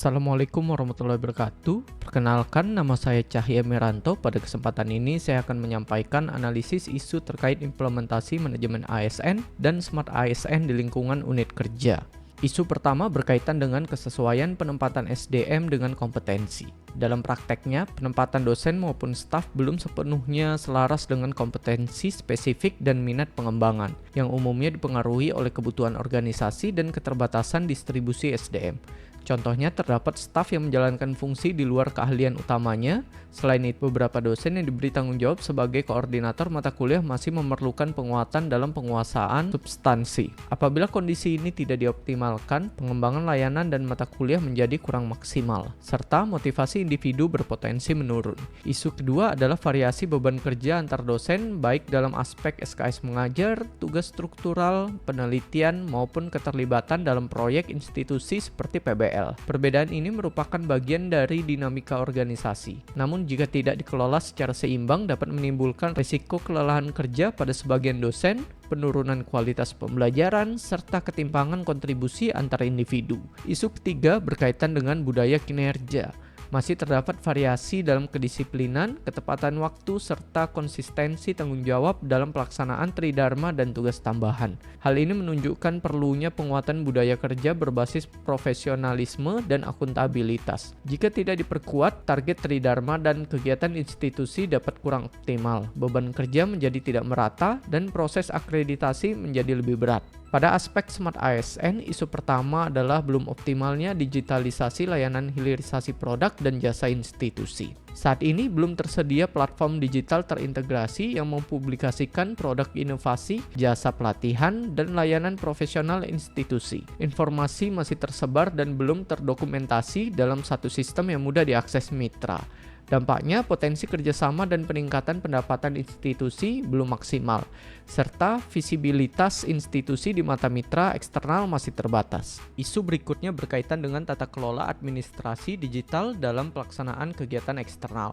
Assalamualaikum warahmatullahi wabarakatuh. Perkenalkan, nama saya Cahya Meranto. Pada kesempatan ini saya akan menyampaikan analisis isu terkait implementasi manajemen ASN dan Smart ASN di lingkungan unit kerja. Isu pertama berkaitan dengan kesesuaian penempatan SDM dengan kompetensi. Dalam prakteknya, penempatan dosen maupun staf belum sepenuhnya selaras dengan kompetensi spesifik dan minat pengembangan, yang umumnya dipengaruhi oleh kebutuhan organisasi dan keterbatasan distribusi SDM. Contohnya, terdapat staf yang menjalankan fungsi di luar keahlian utamanya. Selain itu, beberapa dosen yang diberi tanggung jawab sebagai koordinator mata kuliah masih memerlukan penguatan dalam penguasaan substansi. Apabila kondisi ini tidak dioptimalkan, pengembangan layanan dan mata kuliah menjadi kurang maksimal, serta motivasi individu berpotensi menurun. Isu kedua adalah variasi beban kerja antar dosen, baik dalam aspek SKS mengajar, tugas struktural, penelitian, maupun keterlibatan dalam proyek institusi seperti PBL. Perbedaan ini merupakan bagian dari dinamika organisasi. Namun jika tidak dikelola secara seimbang dapat menimbulkan risiko kelelahan kerja pada sebagian dosen, penurunan kualitas pembelajaran, serta ketimpangan kontribusi antar individu. Isu ketiga berkaitan dengan budaya kinerja. Masih terdapat variasi dalam kedisiplinan, ketepatan waktu, serta konsistensi tanggung jawab dalam pelaksanaan tridharma dan tugas tambahan. Hal ini menunjukkan perlunya penguatan budaya kerja berbasis profesionalisme dan akuntabilitas. Jika tidak diperkuat, target tridharma dan kegiatan institusi dapat kurang optimal, beban kerja menjadi tidak merata, dan proses akreditasi menjadi lebih berat. Pada aspek Smart ASN, isu pertama adalah belum optimalnya digitalisasi layanan hilirisasi produk dan jasa institusi. Saat ini belum tersedia platform digital terintegrasi yang mempublikasikan produk inovasi, jasa pelatihan, dan layanan profesional institusi. Informasi masih tersebar dan belum terdokumentasi dalam satu sistem yang mudah diakses mitra. Dampaknya, potensi kerjasama dan peningkatan pendapatan institusi belum maksimal, serta visibilitas institusi di mata mitra eksternal masih terbatas. Isu berikutnya berkaitan dengan tata kelola administrasi digital dalam pelaksanaan kegiatan eksternal.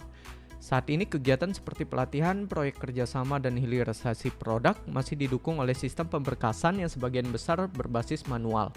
Saat ini kegiatan seperti pelatihan, proyek kerjasama, dan hilirisasi produk masih didukung oleh sistem pemberkasan yang sebagian besar berbasis manual.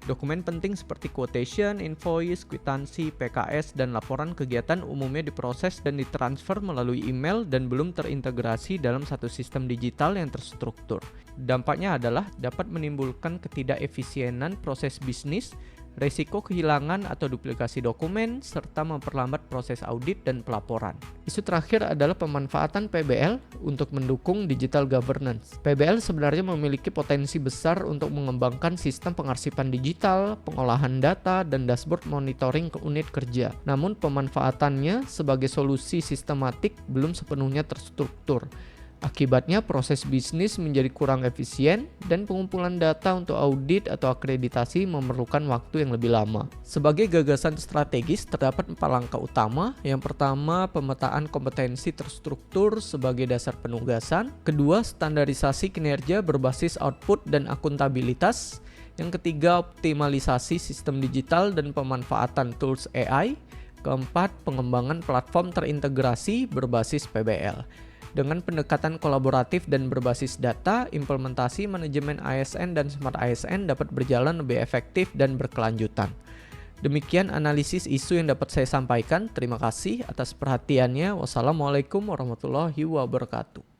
Dokumen penting seperti quotation, invoice, kwitansi, PKS, dan laporan kegiatan umumnya diproses dan ditransfer melalui email dan belum terintegrasi dalam satu sistem digital yang terstruktur. Dampaknya adalah dapat menimbulkan ketidakefisienan proses bisnis, resiko kehilangan atau duplikasi dokumen, serta memperlambat proses audit dan pelaporan. Isu terakhir adalah pemanfaatan PBL untuk mendukung digital governance. PBL sebenarnya memiliki potensi besar untuk mengembangkan sistem pengarsipan digital, pengolahan data, dan dashboard monitoring ke unit kerja. Namun pemanfaatannya sebagai solusi sistematik belum sepenuhnya terstruktur. Akibatnya proses bisnis menjadi kurang efisien dan pengumpulan data untuk audit atau akreditasi memerlukan waktu yang lebih lama. Sebagai gagasan strategis terdapat 4 langkah utama. Yang pertama, pemetaan kompetensi terstruktur sebagai dasar penugasan. Kedua, standarisasi kinerja berbasis output dan akuntabilitas. Yang ketiga, optimalisasi sistem digital dan pemanfaatan tools AI. Keempat, pengembangan platform terintegrasi berbasis PBL. Dengan pendekatan kolaboratif dan berbasis data, implementasi manajemen ASN dan Smart ASN dapat berjalan lebih efektif dan berkelanjutan. Demikian analisis isu yang dapat saya sampaikan. Terima kasih atas perhatiannya. Wassalamualaikum warahmatullahi wabarakatuh.